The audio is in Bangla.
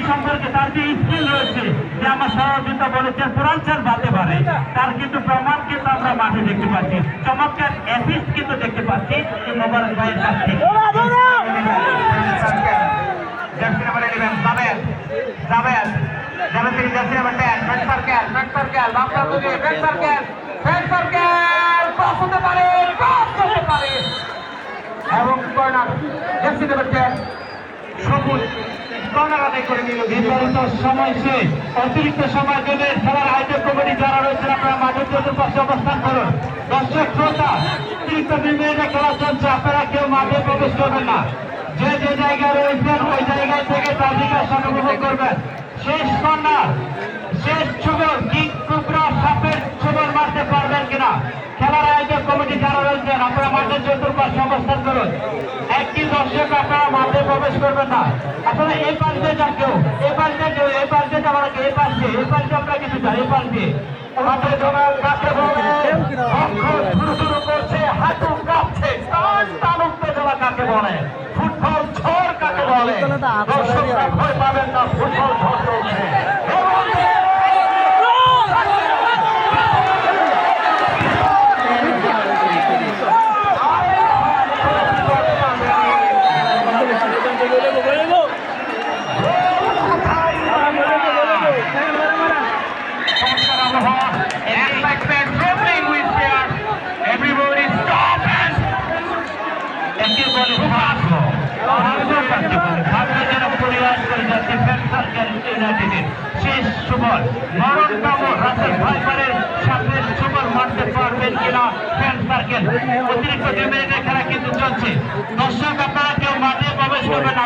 সম্পর্কে তার যে স্কিল রয়েছে যে আমার সহযোগিতা বলেছেন পুরাঞ্চল বাড়তে পারে তার কিন্তু প্রমাণ কিন্তু আমরা মাঠে দেখতে পাচ্ছি চমৎকার অ্যাসিস্ট কিন্তু দেখতে পাচ্ছি মোবারক ভাইয়ের কাছ থেকে জার্সি নাম্বার 11 জাবেদ তিনি জার্সি নাম্বার 10 ব্যাক সার্কেল বামটা দিকে ব্যাক সার্কেল ক্রস হতে পারে এবং কর্নার জার্সি নাম্বার 10 সবুজ কর্নার আদায় করে নিল নির্ধারিত সময় শেষ অতিরিক্ত সময় দেবে খেলার আয়োজক কমিটি যারা রয়েছেন আপনারা মাঠের চতুর্পাশে অবস্থান করুন দর্শক শ্রোতা অতিরিক্ত 2 মিনিটে খেলা চলছে আপনারা কেউ মাঠে প্রবেশ করবেন না যে জায়গায় রয়েছেন ওই জায়গায় থেকে তার বিকাশ অনুভব করবেন শেষ কর্নার শেষ ছবর কিক টুকরা সাপের ছবর মারতে পারবেন কিনা খেলার আয়োজক কমিটি যারা রয়েছেন আপনারা মাঠের চতুর্পাশে অবস্থান করুন একটি দর্শক আপনারা মাঠে প্রবেশ করবেন না আপনারা এই পাশ দিয়ে যান কেউ এই পাশ দিয়ে যাওয়ার আগে এই পাশে আমরা কিছু যাই এই পাশ দিয়ে মাঠে জমাল কাছে শুরু করছে হাঁটু কাঁপছে টান উত্তেজনা কাকে বলে ফুটবল ঝড় কাকে বলে দর্শকরা ভয় পাবেন না ফুটবল ঝড় চলছে শেষ সুবল মরণতম রাসেল ভাইপারের সাথে সুবল মারতে পারবেন কিনা ফ্যান সার্কেল অতিরিক্ত 2 মিনিটের খেলা কিন্তু চলছে দর্শক আপনারা কেউ মাঠে প্রবেশ করবেন না